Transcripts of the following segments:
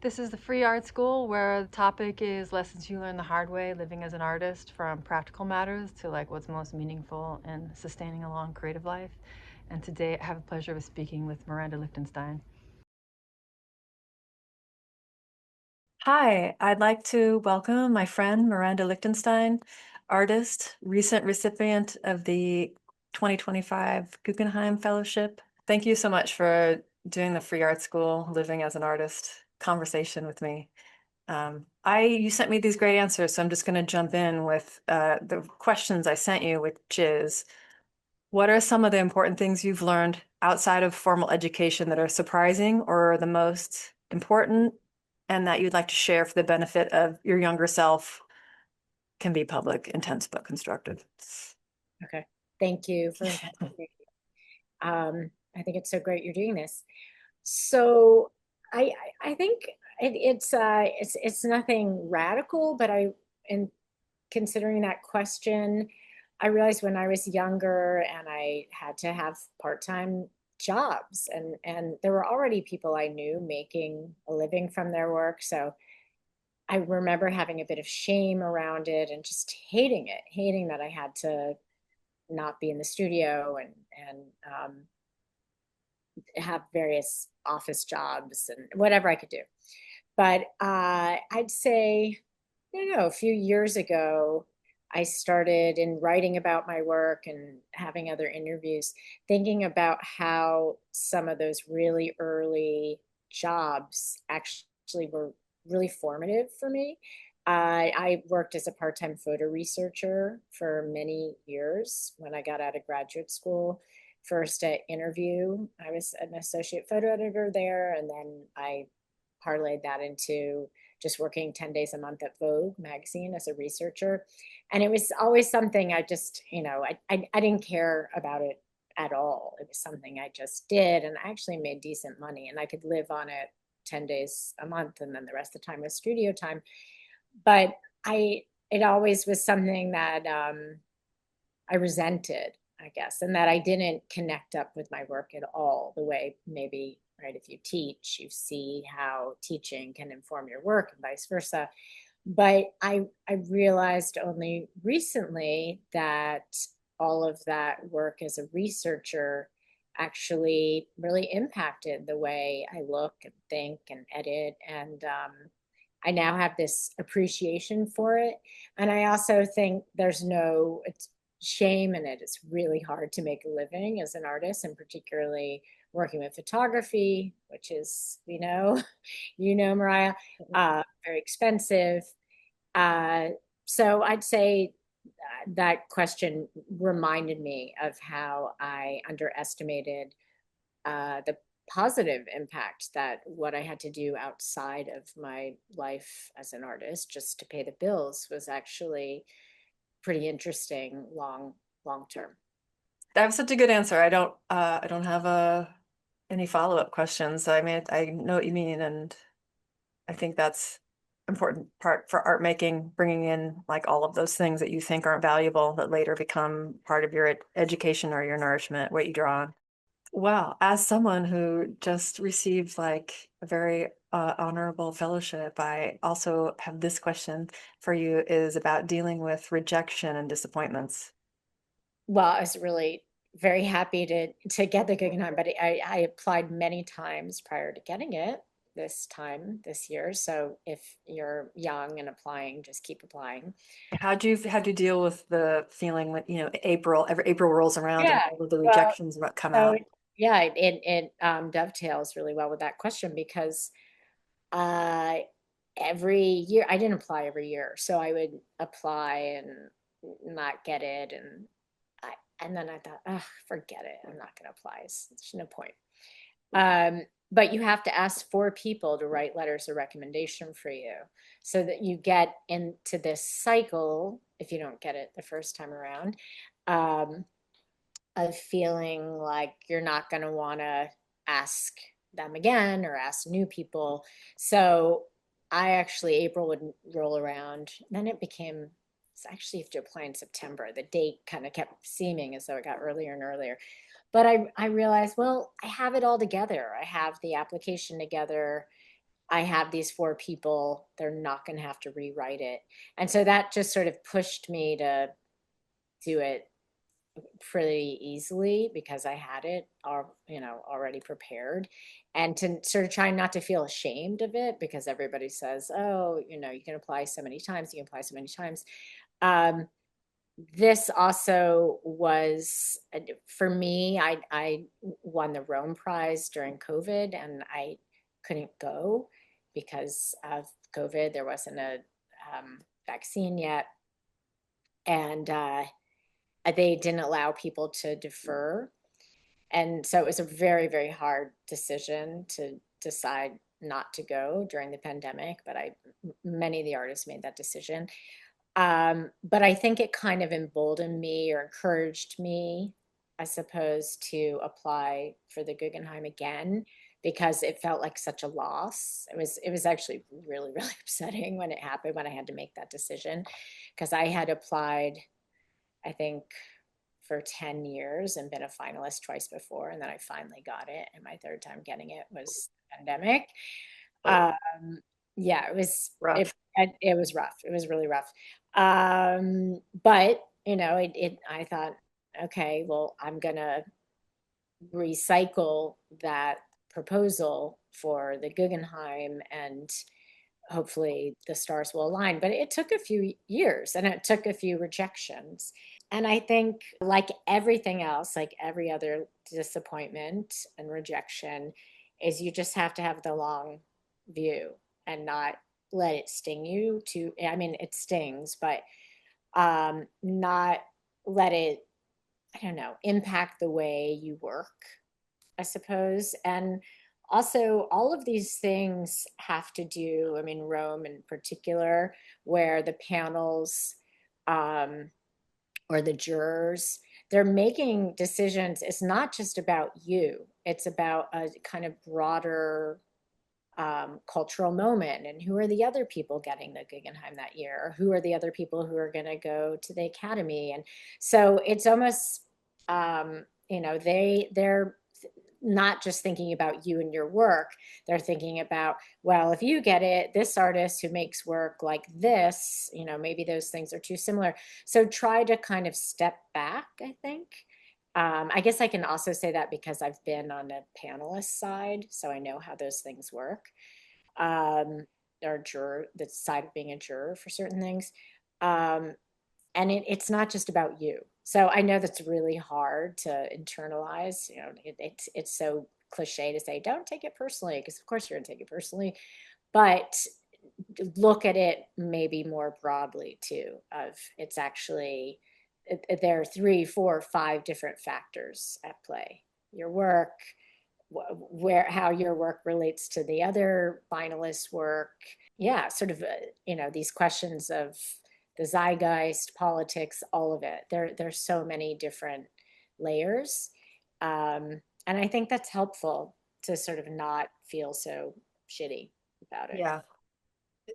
This is the Free Art School where the topic is lessons you learn the hard way living as an artist, from practical matters to like what's most meaningful in sustaining a long creative life. And today I have the pleasure of speaking with Miranda Lichtenstein. Hi, I'd like to welcome my friend Miranda Lichtenstein, artist, recent recipient of the 2025 Guggenheim Fellowship. Thank you so much for doing the Free Art School Living as an Artist conversation with me. You sent me these great answers, so I'm just going to jump in with the questions I sent you, which is, what are some of the important things you've learned outside of formal education that are surprising or the most important, and that you'd like to share for the benefit of your younger self? Can be public, intense, but constructive. Okay. Thank you for inviting me. I think it's so great you're doing this. So I think it's nothing radical, but in considering that question, I realized when I was younger and I had to have part-time jobs and there were already people I knew making a living from their work. So I remember having a bit of shame around it and just hating it, hating that I had to not be in the studio and have various office jobs and whatever I could do. But I'd say, I don't know, a few years ago, I started in writing about my work and having other interviews, thinking about how some of those really early jobs actually were really formative for me. I worked as a part-time photo researcher for many years when I got out of graduate school. First at Interview, I was an associate photo editor there, and then I parlayed that into just working 10 days a month at Vogue magazine as a researcher. And it was always something I just, I didn't care about it at all. It was something I just did, and I actually made decent money, and I could live on it 10 days a month, and then the rest of the time was studio time. But it always was something that I resented, I guess, and that I didn't connect up with my work at all the way maybe, right, if you teach, you see how teaching can inform your work and vice versa. But I realized only recently that all of that work as a researcher actually really impacted the way I look and think and edit. And I now have this appreciation for it. And I also think there's no shame in it. It's really hard to make a living as an artist, and particularly working with photography, which is, Mariah, very expensive. Uh, so I'd say that question reminded me of how I underestimated the positive impact that what I had to do outside of my life as an artist just to pay the bills was actually pretty interesting long term. That was such a good answer. I don't have any follow-up questions. I mean, I know what you mean, and I think that's important part for art making, bringing in like all of those things that you think aren't valuable that later become part of your education or your nourishment, what you draw on. Well, as someone who just received like a very honorable fellowship, I also have this question for you is about dealing with rejection and disappointments. Well, I was really very happy to get the Guggenheim, but I applied many times prior to getting it this time this year. So if you're young and applying, just keep applying. How'd you deal with the feeling when, every April rolls around and Yeah. all of the Well, rejections come so out? yeah, it dovetails really well with that question because uh, every year I didn't apply every year, so I would apply and not get it, and then I thought, oh, forget it, I'm not going to apply. There's no point. Um, but you have to ask four people to write letters of recommendation for you so that you get into this cycle if you don't get it the first time around. Um, of feeling like you're not going to want to ask them again or ask new people. So I actually, April would roll around. Then it became, it's actually you have to apply in September. The date kind of kept seeming as though it got earlier and earlier. But I realized, well, I have it all together. I have the application together. I have these four people, they're not going to have to rewrite it. And so that just sort of pushed me to do it pretty easily because I had it all, already prepared, and to sort of try not to feel ashamed of it because everybody says, oh, you can apply so many times, you can apply so many times. Um, this also was for me, I won the Rome Prize during COVID and I couldn't go because of COVID. There wasn't a vaccine yet. And they didn't allow people to defer. And so it was a very, very hard decision to decide not to go during the pandemic. But many of the artists made that decision. But I think it kind of emboldened me or encouraged me, I suppose, to apply for the Guggenheim again because it felt like such a loss. It was actually really, really upsetting when it happened, when I had to make that decision, because I had applied, I think, for 10 years and been a finalist twice before. And then I finally got it. And my third time getting it was the pandemic. Oh, Um, yeah, rough. it was rough. It was really rough. But I thought, okay, well, I'm gonna recycle that proposal for the Guggenheim and hopefully the stars will align. But it took a few years and it took a few rejections. And I think, like everything else, like every other disappointment and rejection, is you just have to have the long view and not let it sting you to, I mean, it stings, but not let it, I don't know, impact the way you work, I suppose. And also, all of these things have to do, I mean, Rome in particular, where the panels um, or the jurors, they're making decisions. It's not just about you, it's about a kind of broader cultural moment, and who are the other people getting the Guggenheim that year, or who are the other people who are going to go to the Academy. And so it's almost they're not just thinking about you and your work, they're thinking about, well, if you get it, this artist who makes work like this, maybe those things are too similar. So try to kind of step back, I think. I guess I can also say that because I've been on a panelist side, so I know how those things work. Um, or juror, the side of being a juror for certain things. Um, and it's not just about you. So I know that's really hard to internalize. It's so cliche to say, don't take it personally, because of course you're going to take it personally, but look at it maybe more broadly too. Of it's actually there are three, four, five different factors at play. Your work, where how your work relates to the other finalists' work. Yeah, sort of these questions of the zeitgeist, politics, all of it. There's so many different layers, and I think that's helpful to sort of not feel so shitty about it. Yeah,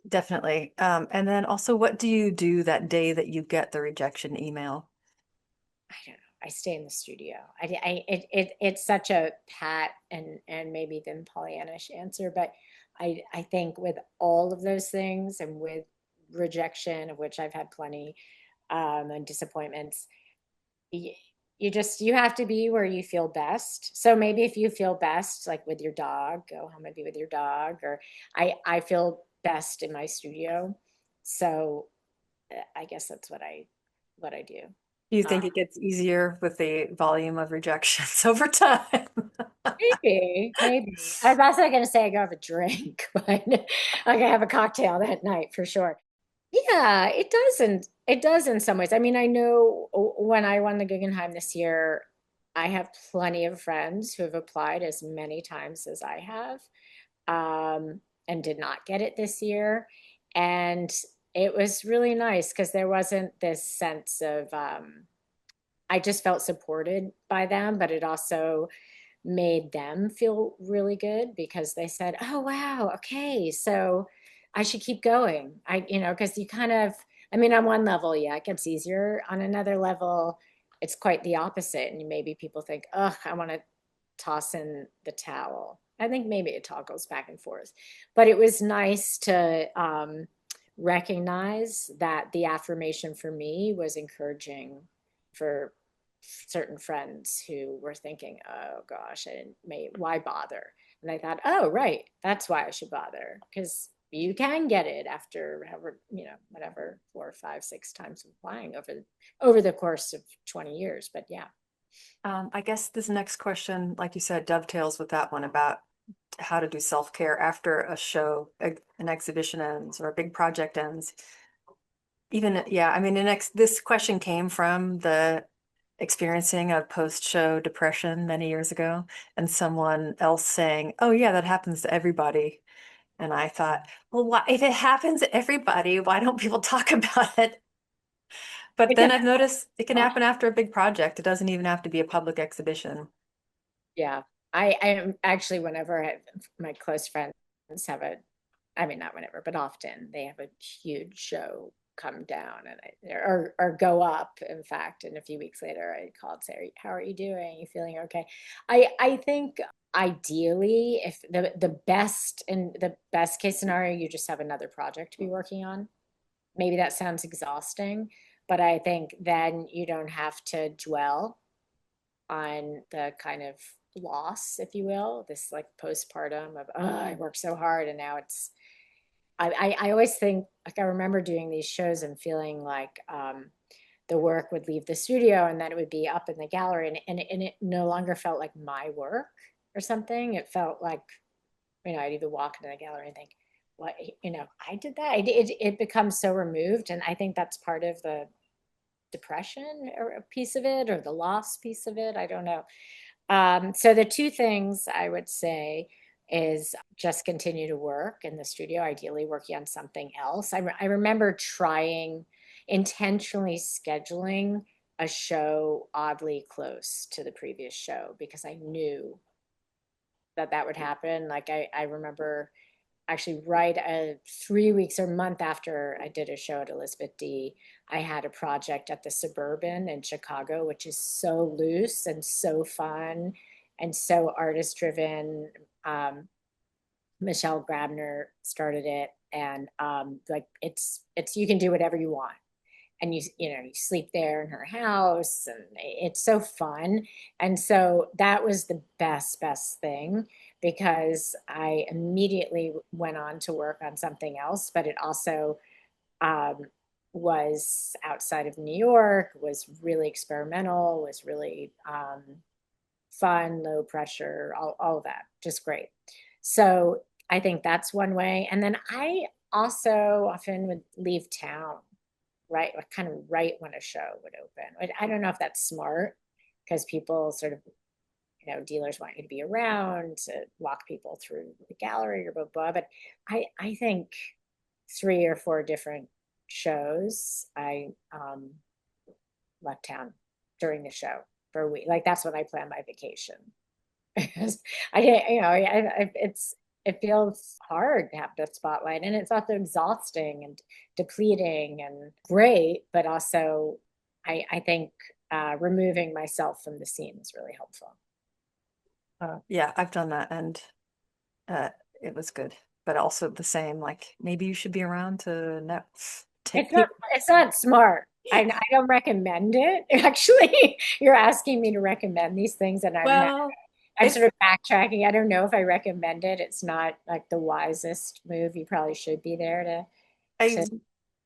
definitely. And then also, what do you do that day that you get the rejection email? I don't know. I stay in the studio. It's such a pat and maybe then Pollyannish answer, but I think with all of those things and with rejection, of which I've had plenty, and disappointments, you, you have to be where you feel best. So maybe if you feel best, like with your dog, go home and be with your dog. Or I feel best in my studio, so I guess that's what I do. Do you Uh, think it gets easier with the volume of rejections over time? maybe. I was also going to say I go have a drink, but I gotta have a cocktail that night for sure. Yeah, it doesn't. It does in some ways. I mean, I know when I won the Guggenheim this year, I have plenty of friends who have applied as many times as I have, and did not get it this year. And it was really nice because there wasn't this sense of, I just felt supported by them, but it also made them feel really good because they said, "Oh, wow, okay, so I should keep going." Because you kind of, I mean, on one level, yeah, it gets easier. On another level, it's quite the opposite. And maybe people think, "Oh, I want to toss in the towel." I think maybe it toggles back and forth. But it was nice to recognize that the affirmation for me was encouraging for certain friends who were thinking, oh gosh, why bother? And I thought, oh, right, that's why I should bother. Because you can get it after however, whatever, 4, 5, 6 times of applying over the course of 20 years. But yeah. I guess this next question, like you said, dovetails with that one about how to do self-care after a show, an exhibition ends or a big project ends. Even, yeah, I mean, this question came from the experiencing of post-show depression many years ago, and someone else saying, "Oh yeah, that happens to everybody." And I thought, well, why, if it happens to everybody, why don't people talk about it? But It then does. I've noticed it can happen after a big project. It doesn't even have to be a public exhibition. Yeah. I am actually, whenever my close friends have I mean, not whenever, but often they have a huge show come down or go up, in fact, and a few weeks later I call and say, how are you doing? Are you feeling okay? I think ideally, if the best case scenario, you just have another project to be working on. Maybe that sounds exhausting, but I think then you don't have to dwell on the kind of loss, if you will, this like postpartum of, oh, I worked so hard and now it's, I always think, like, I remember doing these shows and feeling like the work would leave the studio and then it would be up in the gallery, and it no longer felt like my work or something. It felt like, I'd even walk into the gallery and think, what, I did that. It becomes so removed. And I think that's part of the depression or a piece of it, or the loss piece of it. I don't know. So the two things I would say is just continue to work in the studio, ideally working on something else. I remember trying intentionally scheduling a show oddly close to the previous show because I knew that that would happen. Like I remember actually right 3 weeks or month after I did a show at Elizabeth D, I had a project at the Suburban in Chicago, which is so loose and so fun and so artist driven. Michelle Grabner started it, and like it's you can do whatever you want, and you sleep there in her house, and it's so fun. And so that was the best thing, because I immediately went on to work on something else, but it also um, was outside of New York, was really experimental, was really fun, low pressure, all of that, just great. So I think that's one way. And then I also often would leave town, right, like kind of right when a show would open. I don't know if that's smart, because people sort of, dealers want you to be around to walk people through the gallery or blah blah. But I think 3 or 4 different shows I left town during the show for a week. Like that's when I plan my vacation. I didn't, it feels hard to have the spotlight, and it's also exhausting and depleting and great, but also I think removing myself from the scene is really helpful. Yeah, I've done that, and uh, it was good, but also the same. Like maybe you should be around to take It's not people. it's not smart. I don't recommend it. Actually, you're asking me to recommend these things, and Well, I'm if sort of backtracking. I don't know if I recommend it. It's not like the wisest move. You probably should be there I to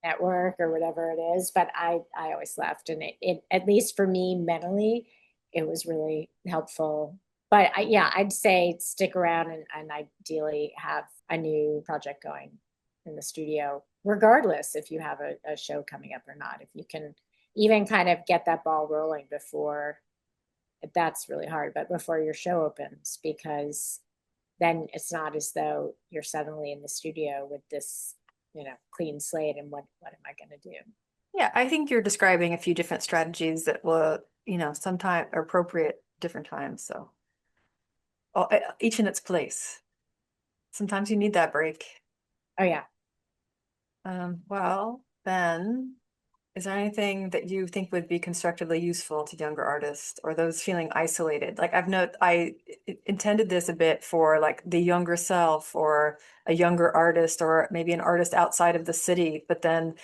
network or whatever it is. But I always left, and it at least for me mentally, it was really helpful. But yeah, I'd say stick around, and ideally have a new project going in the studio, regardless if you have a show coming up or not. If you can even kind of get that ball rolling before, that's really hard, but before your show opens, because then it's not as though you're suddenly in the studio with this, clean slate, and what am I going to do? yeah, I think you're describing a few different strategies that will, sometime are appropriate different times. So each in its place. Sometimes you need that break. Oh yeah. Well, then Is there anything that you think would be constructively useful to younger artists or those feeling isolated? Like intended this a bit for like the younger self or a younger artist or maybe an artist outside of the city, but then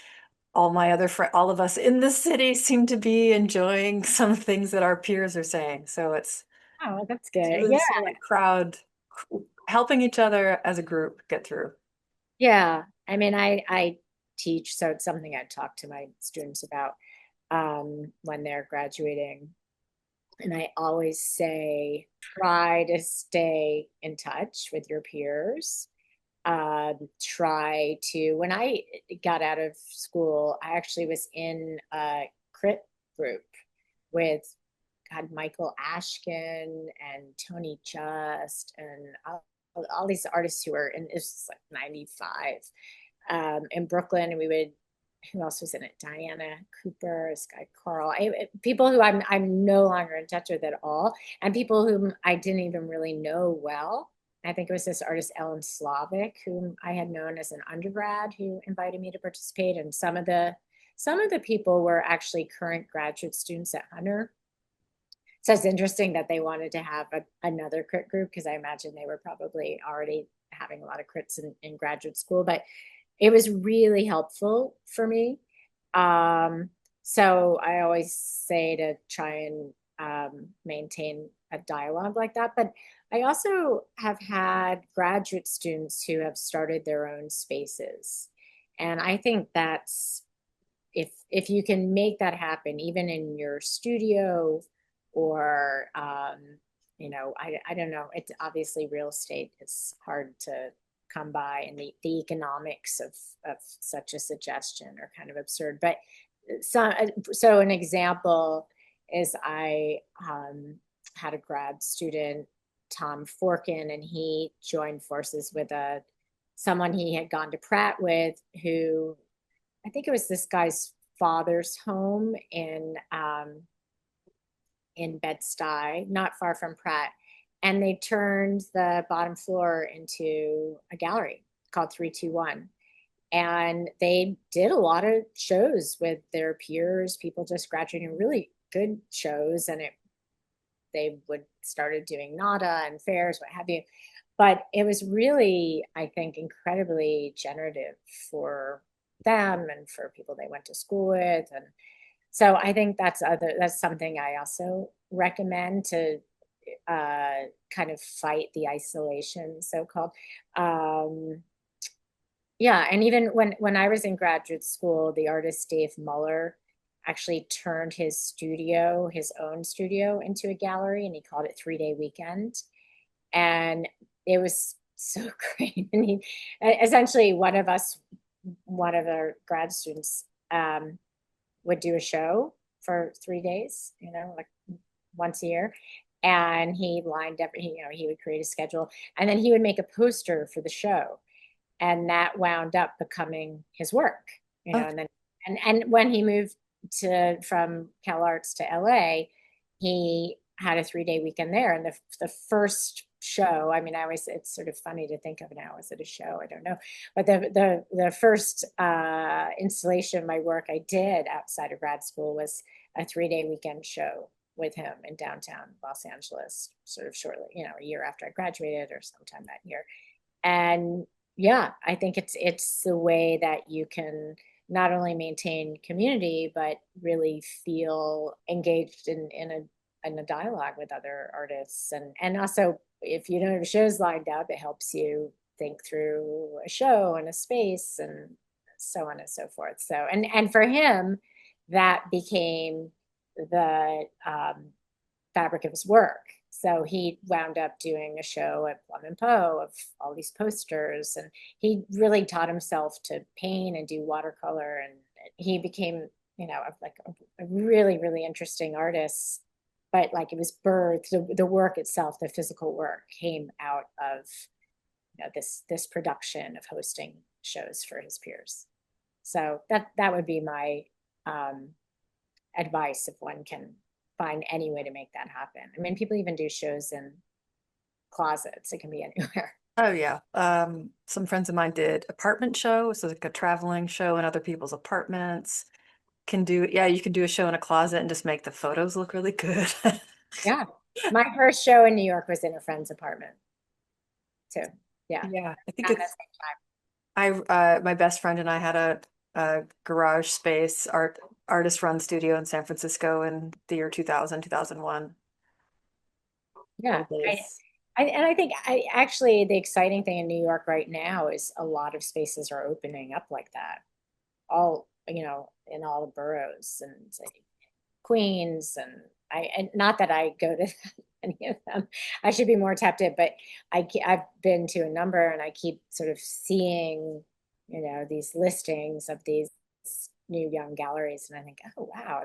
all of us in the city seem to be enjoying some things that our peers are saying. So Oh, that's it's good. really Yeah. sort of like helping each other as a group get through. Yeah. I mean, I teach, so it's something I talk to my students about when they're graduating. And I always say, try to stay in touch with your peers. Try to, when I got out of school, I actually was in a crit group with God, Michael Ashkin and Tony Just and all these artists who were in, it was like 95 in Brooklyn. And we would, who else was in it? Diana Cooper, this guy Carl, people who I'm no longer in touch with at all, and people whom I didn't even really know well. I think it was this artist Ellen Slavic, whom I had known as an undergrad, who invited me to participate. And some of the people were actually current graduate students at Hunter. So it's interesting that they wanted to have another crit group, because I imagine they were probably already having a lot of crits in graduate school. But it was really helpful for me. Um, so I always say to try and maintain a dialogue like that. But I also have had graduate students who have started their own spaces. And I think that's, if you can make that happen, even in your studio, or I don't know. It's obviously real estate is hard to come by, and the economics of such a suggestion are kind of absurd. But so an example is I had a grad student, Tom Forkin, and he joined forces with someone he had gone to Pratt with, who I think it was this guy's father's home in Bed-Stuy, not far from Pratt. And they turned the bottom floor into a gallery called 321. And they did a lot of shows with their peers, people just graduating, really good shows. And they would started doing NADA and fairs, what have you. But it was really, I think, incredibly generative for them and for people they went to school with. And so I think that's something I also recommend to kind of fight the isolation, so-called. Um, yeah, and even when I was in graduate school, the artist Dave Muller actually turned his own studio, into a gallery, and he called it 3 Day Weekend. And it was so great. And he essentially, one of our grad students would do a show for 3 days, like once a year. And he lined up, he would create a schedule, and then he would make a poster for the show. And that wound up becoming his work, Oh, and then, and when he moved from Cal Arts to LA, he had a 3 day weekend there. And the first show, I mean, it's sort of funny to think of now. Is it a show? I don't know. But the first installation of my work I did outside of grad school was a 3 day weekend show with him in downtown Los Angeles, sort of shortly, a year after I graduated or sometime that year. And yeah, I think it's the way that you can not only maintain community, but really feel engaged in a dialogue with other artists. And also, if you don't have shows lined up, it helps you think through a show and a space and so on and so forth. So, and for him, that became the fabric of his work. So he wound up doing a show at Plum and Poe of all these posters, and he really taught himself to paint and do watercolor, and he became, like a really, really interesting artist. But like, it was birthed, the work itself, the physical work came out of this production of hosting shows for his peers. So that would be my um, advice, if one can find any way to make that happen. I mean, people even do shows in closets. It can be anywhere. oh yeah. Some friends of mine did apartment shows, so like a traveling show in other people's apartments. can do, yeah, you can do a show in a closet and just make the photos look really good. Yeah. My first show in New York was in a friend's apartment too. Yeah. Yeah, I think At the it's same time. my best friend and I had a garage space artist run studio in San Francisco in the year 2000, 2001. Yeah. Old days. And I think I actually the exciting thing in New York right now is a lot of spaces are opening up like that. All, in all the boroughs and Queens and not that I go to any of them. I should be more tapped in, but I've been to a number and I keep sort of seeing, these listings of these new young galleries, and I think, oh wow,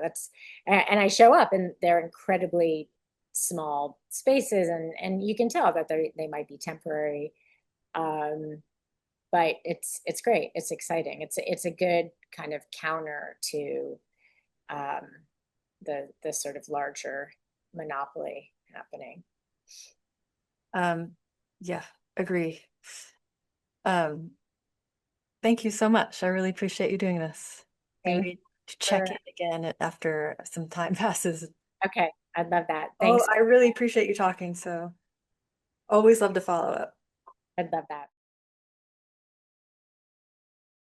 and I show up and they're incredibly small spaces, and you can tell that they might be temporary, um, but it's great, it's exciting, it's a good kind of counter to um, the sort of larger monopoly happening. Yeah, agree. Um, Thank you so much. I really appreciate you doing this. Maybe Thank we you check for, in again after some time passes. okay, I'd love that. Oh, Thanks. I really appreciate you talking, so always love to follow up. I'd love that.